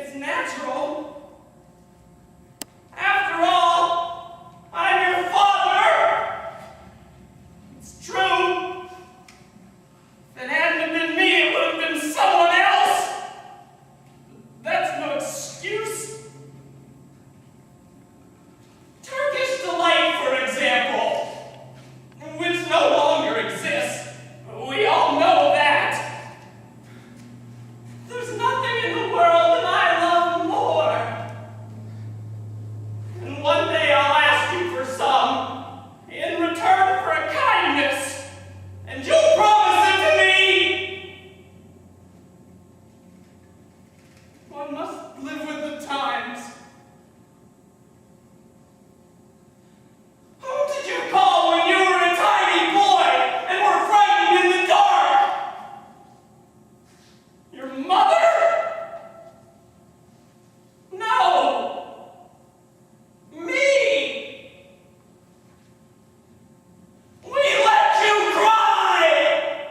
It's natural. After all, I'm your father. It's true. If it hadn't been me, it would have been someone else. That's no excuse. Turkish Delight, for example, which no longer exists. We all know that. There's nothing in the world that I love more. And one day I'll ask you for some in return for a kindness, and you'll promise it to me. One must live with the times. Who did you call when you were a tiny boy and were frightened in the dark? Your mother? No. Me. We let you cry.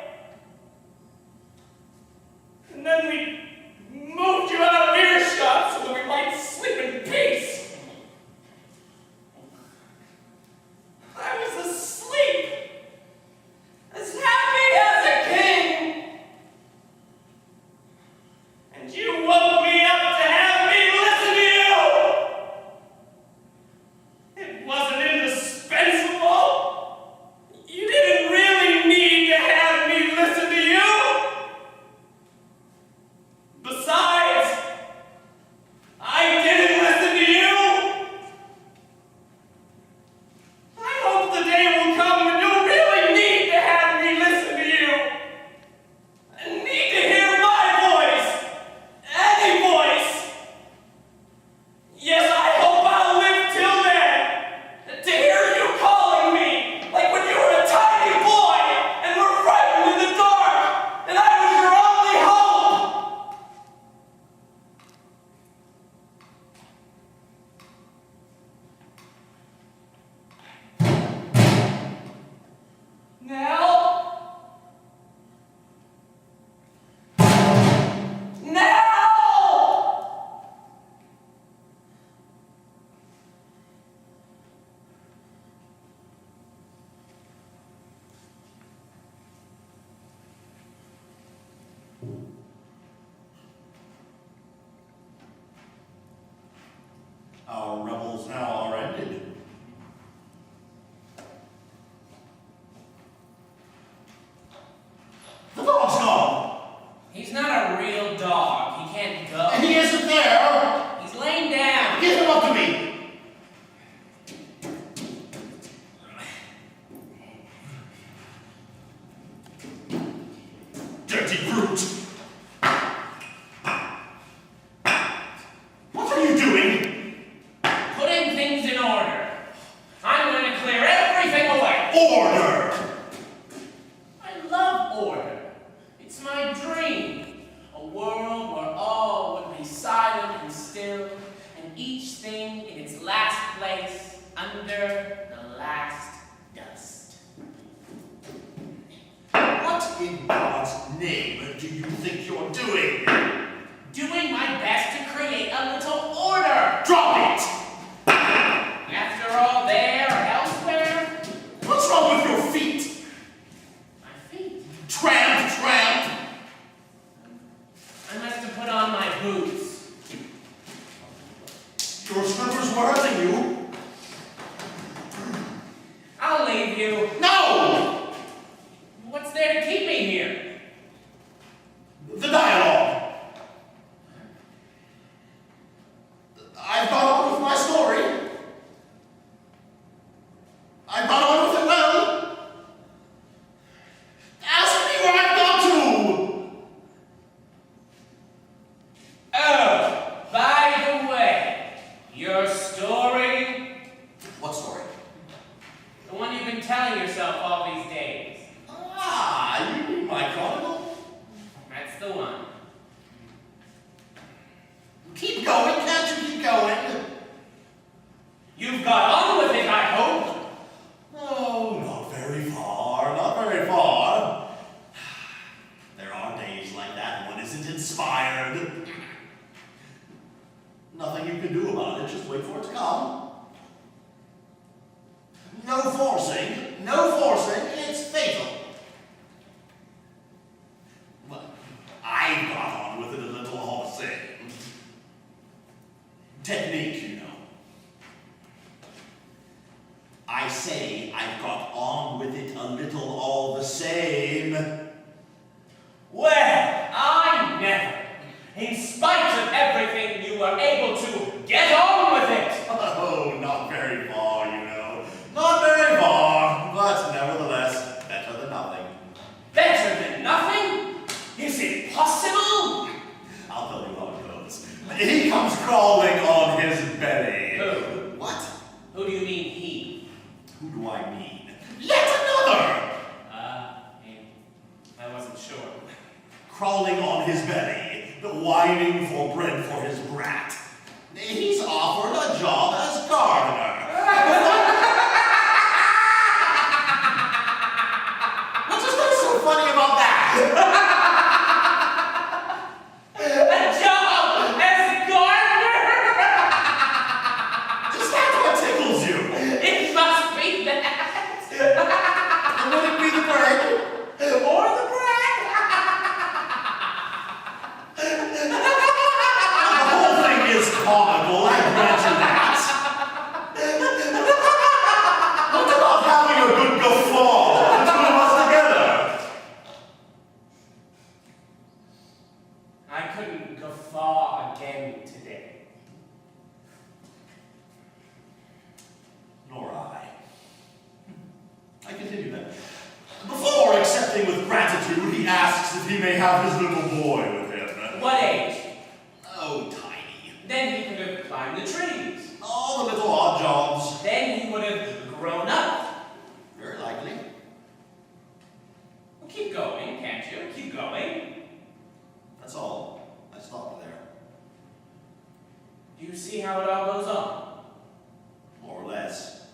And then we moved you out of earshot so that we might sleep in peace. I was asleep, as happy as a king. And you woke me up to have me listen to you. It wasn't indispensable. You didn't really need to have me listen to you. Besides, I didn't listen to you. I hope the day will come when you'll really need to have me listen to you. And need to hear my voice. Any voice. Yes, I hope I'll live till then. To hear you calling me, like when you were a tiny boy and were frightened in the dark, and I was your only hope. Now? Our revels now are ended. The dog's gone! He's not a real dog. He can't go. And he isn't there! He's laying down. Give him up to me! Dirty brute! What are you doing? Putting things in order. I'm going to clear everything away. Order! I love order. It's my dream. A world where all would be silent and still, and each thing in its last place under the last dust. What in God's name do you think you're doing? Doing my best to create a little order. Drop it! After all, there or elsewhere, What's wrong with your feet? my feet. Tramp, tramp! I must have put on my boots. Your slippers were hurting you. I'll leave you. No! What's there to keep me here? The dialogue. I've gone on with my story. I've gone on with it well. Ask me where I've got to. Oh, by the way, your story, What story? the one you've been telling yourself all these days. Ah, you mean my chronicle? That's the one. Keep going, can't you keep going? You've got on with it, I hope. Oh, not very far, not very far. There are days like that one isn't inspired. Nothing you can do about it, just wait for it to come. No forcing, no forcing, it's fatal. Well, I got on with it a little all the same. Technique, you know. I say I've got on with it a little all the same. Well, I never. In spite of everything, you were able to get on with it. Oh, not very far, you know. Not very far, but nevertheless, better than nothing. Better than nothing? Is it possible? I'll tell you how it goes. He comes crawling on his belly. Who? What? Who do you mean he? Who do I mean? Yet another! I wasn't sure. Crawling on his belly, whining for bread for his brat. He's offered a job as gardener. What's so funny about that? A job as gardener? Is that what tickles you? It must be that. And would it be the bread? Or the bread? The whole thing is comical, I grant you that. What about having a good guffaw, the two of us together? I couldn't guffaw again today. Nor I. I continue then. Before accepting with gratitude, he asks if he may have his little boy with him. What age? Oh, tiny. Then he could have climbed the trees. All the little odd jobs. Then he would have grown up. Very likely. Well, keep going, can't you? Keep going. That's all. I stopped there. Do you see how it all goes on? More or less.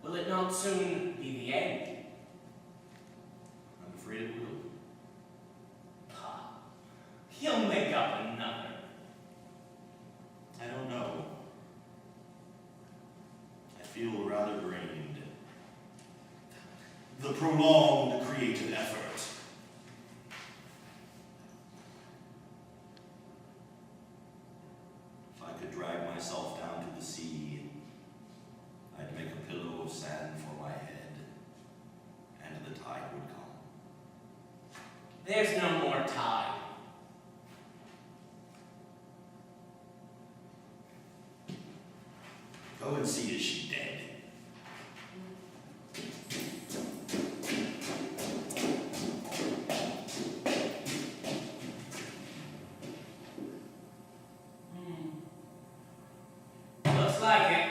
Will it not soon be the end? I'm afraid it will. Pah. He'll make up another. I don't know. I feel rather drained. The prolonged creative effort. If I could drag myself down to the sea, I'd make a pillow of sand for my head, and the tide would come. There's no more tide. Go and see, is she dead? Looks like it.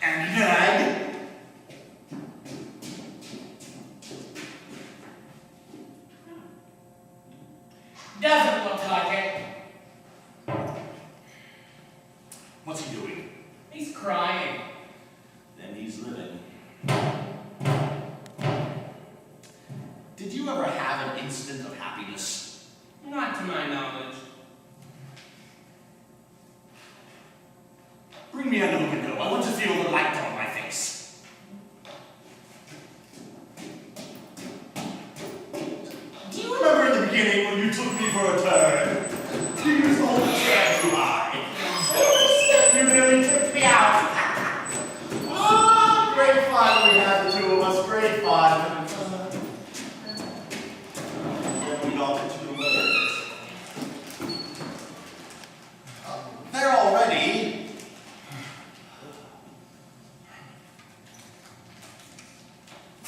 And nag? Doesn't look like it. What's he doing? He's crying. Then he's living. Did you ever have an instant of happiness? Not to my knowledge. Bring me under the window. I want to feel the light on my face. Do you remember in the beginning when you took me for a turn? You used to hold the chair too high. You nearly tipped me out. Oh, great fun we had, the two of us. Great fun. Then we got into the weather. There already.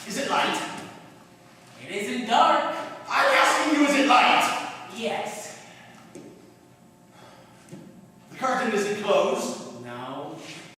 Is it light? It isn't dark.